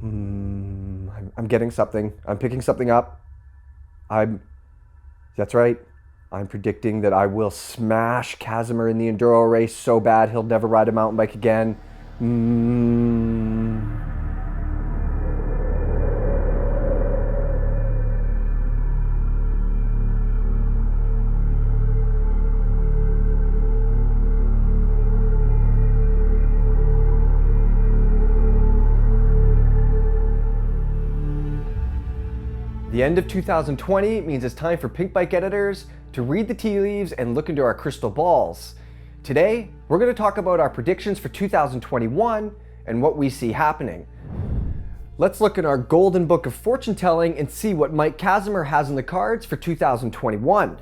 I'm getting something. I'm picking something up. That's right. I'm predicting that I will smash Casimir in the enduro race so bad he'll never ride a mountain bike again. The end of 2020 means it's time for Pinkbike editors to read the tea leaves and look into our crystal balls. Today, we're going to talk about our predictions for 2021 and what we see happening. Let's look in our golden book of fortune telling and see what Mike Casimir has in the cards for 2021.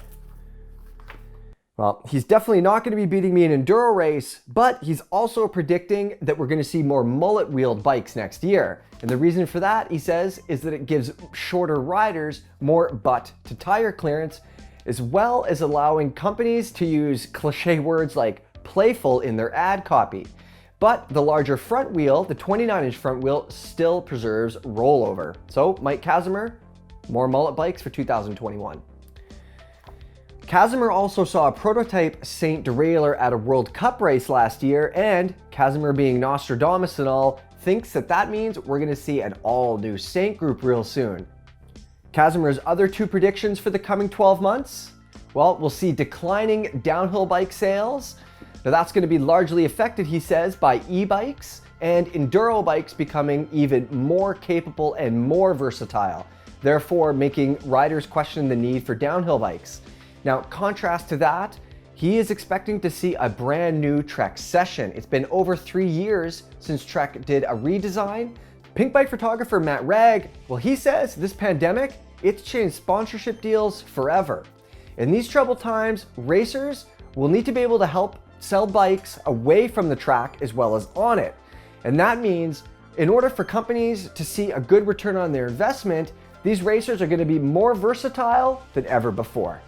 Well, he's definitely not going to be beating me in an enduro race, but he's also predicting that we're going to see more mullet-wheeled bikes next year. And the reason for that, he says, is that it gives shorter riders more butt-to-tire clearance, as well as allowing companies to use cliche words like playful in their ad copy. But the larger front wheel, the 29-inch front wheel, still preserves rollover. So, Mike Casimir, more mullet bikes for 2021. Casimir also saw a prototype Saint Derailleur at a World Cup race last year, and Casimir, being Nostradamus and all, thinks that means we're going to see an all-new Saint group real soon. Casimir's other two predictions for the coming 12 months? Well, we'll see declining downhill bike sales. Now that's going to be largely affected, he says, by e-bikes and enduro bikes becoming even more capable and more versatile, therefore making riders question the need for downhill bikes. Now, contrast to that, he is expecting to see a brand new Trek session. It's been over 3 years since Trek did a redesign. Pinkbike photographer Matt Ragg, well, he says this pandemic, it's changed sponsorship deals forever. In these troubled times, racers will need to be able to help sell bikes away from the track as well as on it. And that means in order for companies to see a good return on their investment, these racers are going to be more versatile than ever before.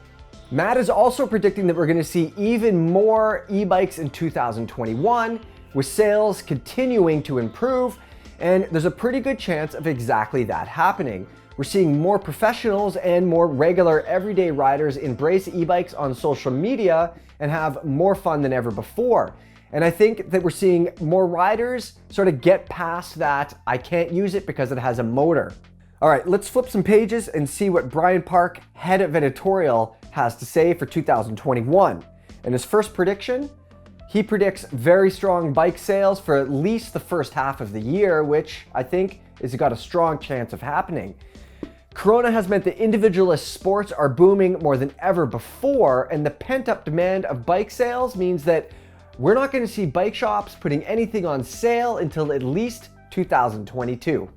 Matt is also predicting that we're going to see even more e-bikes in 2021, with sales continuing to improve, and there's a pretty good chance of exactly that happening. We're seeing more professionals and more regular everyday riders embrace e-bikes on social media and have more fun than ever before. And I think that we're seeing more riders sort of get past that I can't use it because it has a motor. All right, let's flip some pages and see what Brian Park, head of editorial, has to say for 2021. In his first prediction, he predicts very strong bike sales for at least the first half of the year, which I think has got a strong chance of happening. Corona has meant that individualist sports are booming more than ever before, and the pent-up demand of bike sales means that we're not going to see bike shops putting anything on sale until at least 2022.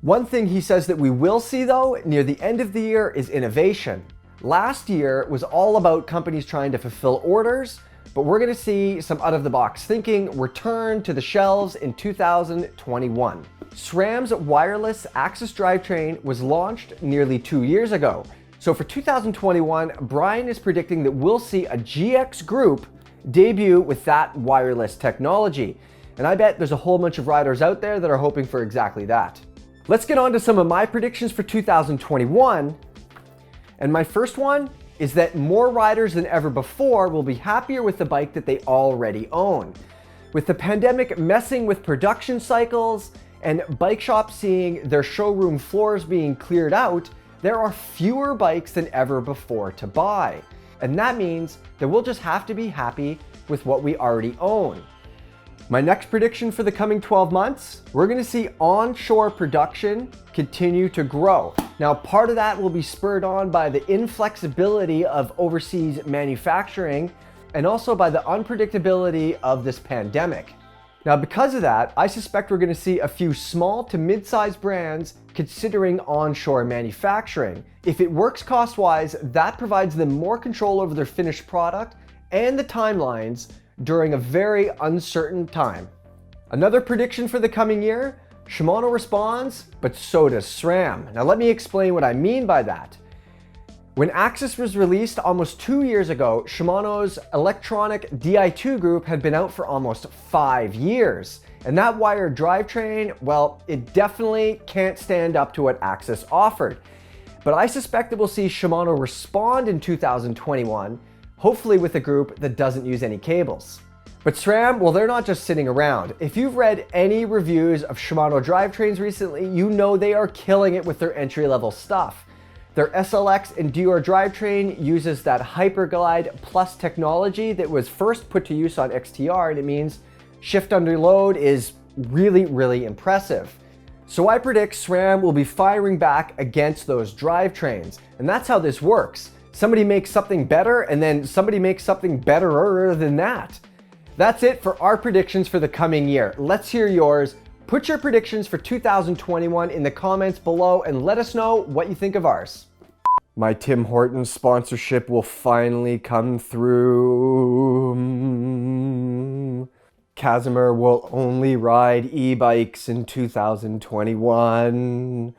One thing he says that we will see, though, near the end of the year is innovation. Last year was all about companies trying to fulfill orders, but we're going to see some out-of-the-box thinking return to the shelves in 2021. SRAM's wireless Axis drivetrain was launched nearly 2 years ago. So for 2021, Brian is predicting that we'll see a GX group debut with that wireless technology. And I bet there's a whole bunch of riders out there that are hoping for exactly that. Let's get on to some of my predictions for 2021. And my first one is that more riders than ever before will be happier with the bike that they already own. With the pandemic messing with production cycles and bike shops seeing their showroom floors being cleared out, there are fewer bikes than ever before to buy. And that means that we'll just have to be happy with what we already own. My next prediction for the coming 12 months, we're going to see onshore production continue to grow. Now, part of that will be spurred on by the inflexibility of overseas manufacturing and also by the unpredictability of this pandemic. Now, because of that, I suspect we're going to see a few small to mid-sized brands considering onshore manufacturing. If it works cost-wise, that provides them more control over their finished product and the timelines during a very uncertain time. Another prediction for the coming year, Shimano responds, but so does SRAM. Now let me explain what I mean by that. When Axis was released almost 2 years ago, Shimano's electronic Di2 group had been out for almost 5 years. And that wired drivetrain, well, it definitely can't stand up to what Axis offered. But I suspect that we'll see Shimano respond in 2021, hopefully with a group that doesn't use any cables. But SRAM, well, they're not just sitting around. If you've read any reviews of Shimano drivetrains recently, you know they are killing it with their entry-level stuff. Their SLX Endure drivetrain uses that Hyperglide Plus technology that was first put to use on XTR, and it means shift under load is really, really impressive. So I predict SRAM will be firing back against those drivetrains, and that's how this works. Somebody makes something better, and then somebody makes something betterer than that. That's it for our predictions for the coming year. Let's hear yours. Put your predictions for 2021 in the comments below and let us know what you think of ours. My Tim Hortons sponsorship will finally come through. Casimir will only ride e-bikes in 2021.